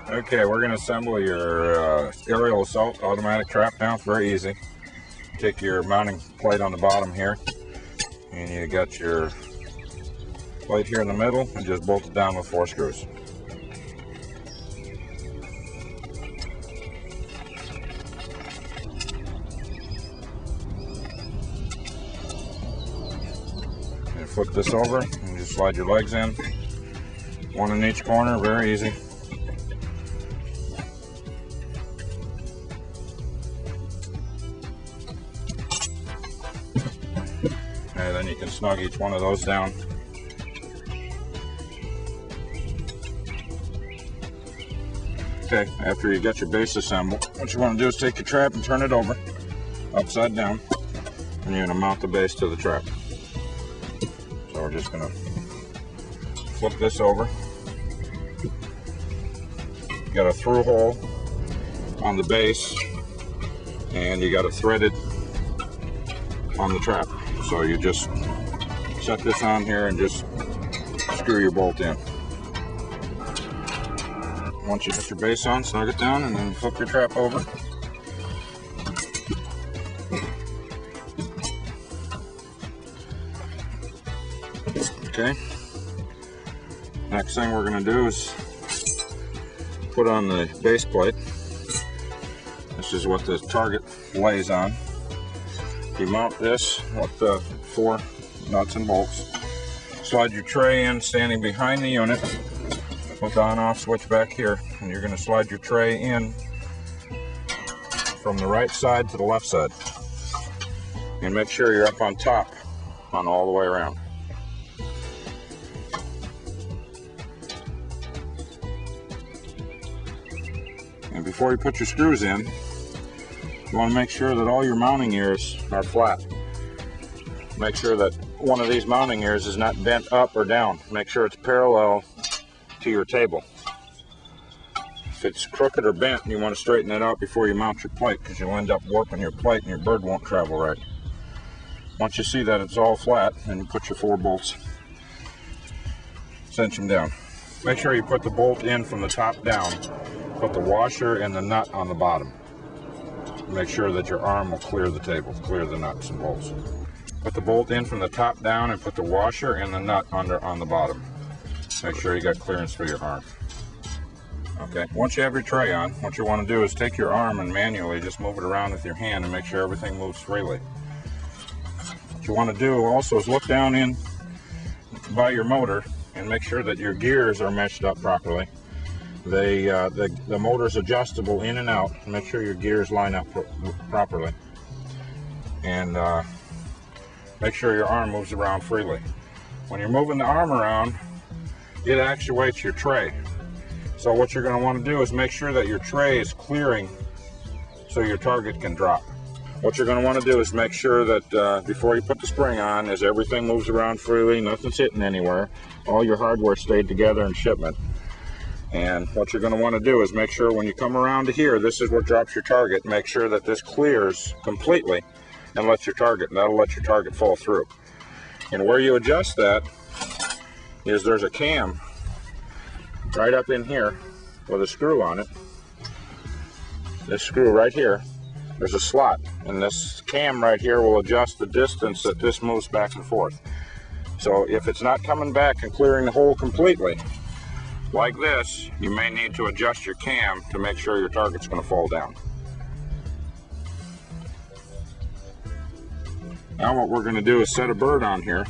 Okay, we're going to assemble your aerial assault automatic trap now. It's very easy. Take your mounting plate on the bottom here, and you got your plate here in the middle, and just bolt it down with 4 screws. And flip this over, and just slide your legs in. 1 in each corner, very easy. And then you can snug each one of those down. Okay, after you get your base assembled, what you want to do is take your trap and turn it over, upside down, and you're going to mount the base to the trap. So we're just going to flip this over. You got a through hole on the base, and you got it threaded on the trap. So you just set this on here and just screw your bolt in. Once you put your base on, snug it down, and then flip your trap over. Okay. Next thing we're going to do is put on the base plate. This is what the target lays on. You mount this with the 4 nuts and bolts. Slide your tray in standing behind the unit. Put the on-off switch back here, and you're going to slide your tray in from the right side to the left side. And make sure you're up on top on all the way around. And before you put your screws in, you want to make sure that all your mounting ears are flat. Make sure that one of these mounting ears is not bent up or down. Make sure it's parallel to your table. If it's crooked or bent, you want to straighten it out before you mount your plate, because you'll end up warping your plate and your bird won't travel right. Once you see that it's all flat, then you put your 4 bolts, cinch them down. Make sure you put the bolt in from the top down. Put the washer and the nut on the bottom. Make sure that your arm will clear the table, clear the nuts and bolts. Put the bolt in from the top down and put the washer and the nut on the bottom. Make sure you got clearance for your arm. Okay, once you have your tray on, what you want to do is take your arm and manually just move it around with your hand and make sure everything moves freely. What you want to do also is look down in by your motor and make sure that your gears are meshed up properly. The motor's adjustable in and out. Make sure your gears line up properly. And make sure your arm moves around freely. When you're moving the arm around, it actuates your tray. So what you're going to want to do is make sure that your tray is clearing so your target can drop. What you're going to want to do is make sure that before you put the spring on, as everything moves around freely, nothing's hitting anywhere, all your hardware stayed together in shipment. And what you're going to want to do is make sure when you come around to here, this is what drops your target. Make sure that this clears completely and lets your target, and that'll let your target fall through. And where you adjust that is there's a cam right up in here with a screw on it. This screw right here, there's a slot, and this cam right here will adjust the distance that this moves back and forth. So if it's not coming back and clearing the hole completely, like this, you may need to adjust your cam to make sure your target's going to fall down. Now what we're going to do is set a bird on here,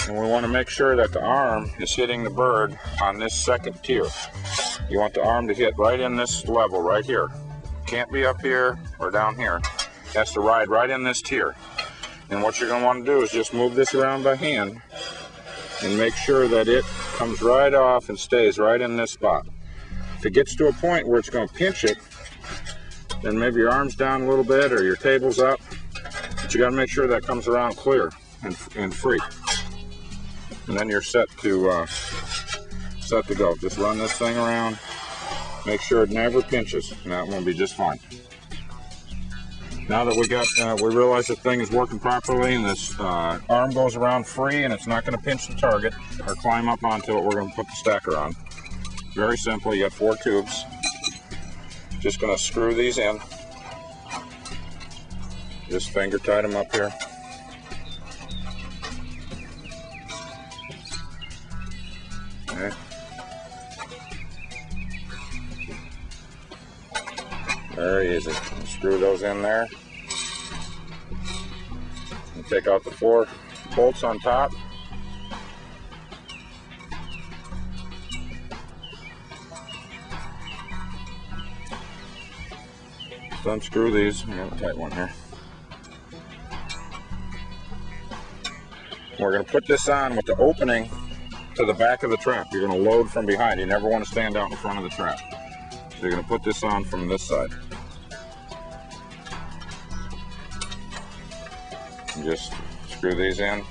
and we want to make sure that the arm is hitting the bird on this second tier. You want the arm to hit right in this level right here. Can't be up here or down here. It has to ride right in this tier. And what you're going to want to do is just move this around by hand and make sure that it comes right off and stays right in this spot. If it gets to a point where it's going to pinch it, then maybe your arm's down a little bit or your table's up, but you got to make sure that comes around clear and free. And then you're set to go. Just run this thing around, make sure it never pinches, and that will be just fine. Now that we realize the thing is working properly and this arm goes around free and it's not going to pinch the target or climb up onto it, we're going to put the stacker on. Very simple. You got 4 tubes. Just going to screw these in. Just finger tight them up here. Okay. Very easy. Screw those in there. And take out the 4 bolts on top. Just unscrew these. I got a tight one here. We're going to put this on with the opening to the back of the trap. You're going to load from behind. You never want to stand out in front of the trap. So you're going to put this on from this side. And just screw these in.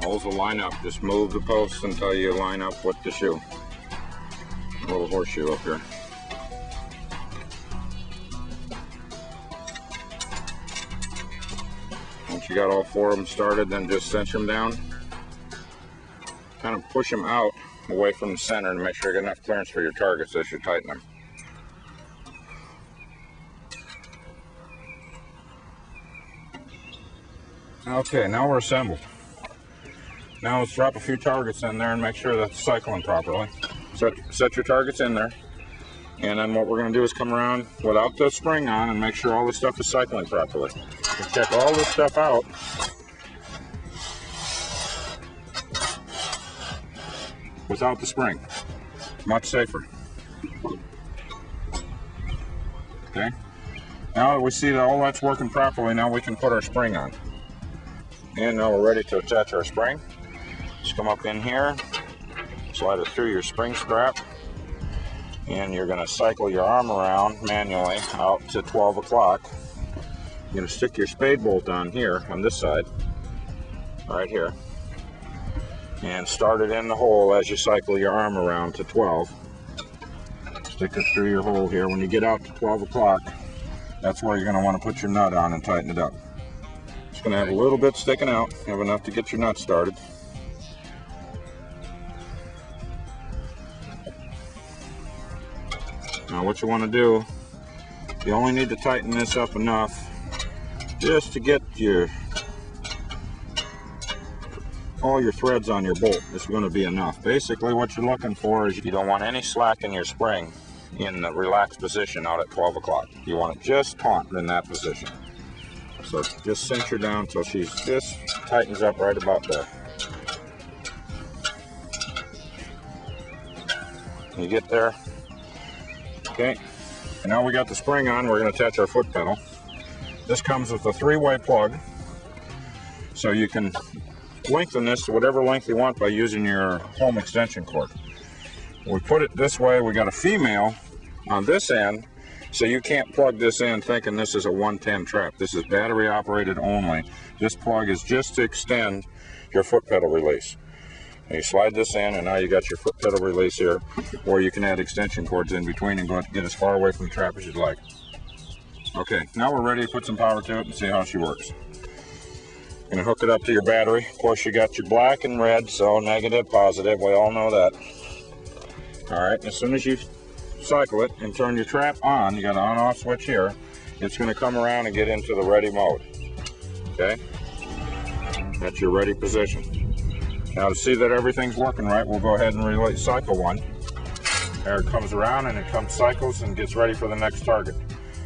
Holes will line up. Just move the posts until you line up with the shoe. A little horseshoe up here. Once you got all 4 of them started, then just cinch them down. Kind of push them out away from the center and make sure you get enough clearance for your targets as you tighten them. Okay, now we're assembled. Now let's drop a few targets in there and make sure that's cycling properly. Set your targets in there. And then what we're going to do is come around without the spring on and make sure all this stuff is cycling properly. We'll check all this stuff out. Without the spring. Much safer. Okay. Now that we see that all that's working properly, now we can put our spring on. And now we're ready to attach our spring. Just come up in here, slide it through your spring strap, and you're going to cycle your arm around manually out to 12 o'clock. You're going to stick your spade bolt on here, on this side, right here, and start it in the hole as you cycle your arm around to 12. Stick it through your hole here. When you get out to 12 o'clock, that's where you're going to want to put your nut on and tighten it up. It's going to have a little bit sticking out, have enough to get your nut started. Now what you want to do, you only need to tighten this up enough just to get all your threads on your bolt. This is going to be enough. Basically what you're looking for is you don't want any slack in your spring in the relaxed position out at 12 o'clock. You want it just taut in that position. So just cinch her down until she just tightens up right about there. You get there? Okay, and now we got the spring on, we're going to attach our foot pedal. This comes with a 3-way plug, so you can lengthen this to whatever length you want by using your home extension cord. We put it this way, we got a female on this end, so you can't plug this in thinking this is a 110 trap. This is battery operated only. This plug is just to extend your foot pedal release. And you slide this in, and now you got your foot pedal release here, or you can add extension cords in between and get as far away from the trap as you'd like. Okay, now we're ready to put some power to it and see how she works. You're going to hook it up to your battery. Of course, you got your black and red, so negative, positive, we all know that. All right, as soon as you cycle it and turn your trap on, you got an on-off switch here, it's going to come around and get into the ready mode. Okay, that's your ready position. Now to see that everything's working right, we'll go ahead and relay cycle 1. There it comes around and it cycles and gets ready for the next target.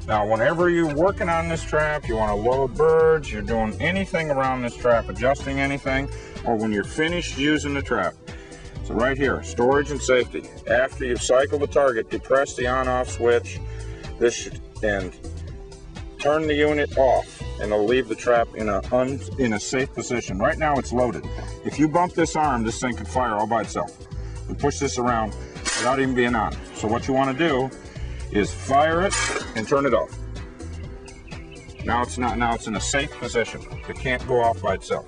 Now whenever you're working on this trap, you want to load birds, you're doing anything around this trap, adjusting anything, or when you're finished using the trap. So right here, storage and safety. After you cycle the target, you press the on-off switch and turn the unit off, and it'll leave the trap in a safe position. Right now it's loaded. If you bump this arm, this thing could fire all by itself. You push this around without even being on. So what you want to do is fire it and turn it off. Now it's in a safe position. It can't go off by itself.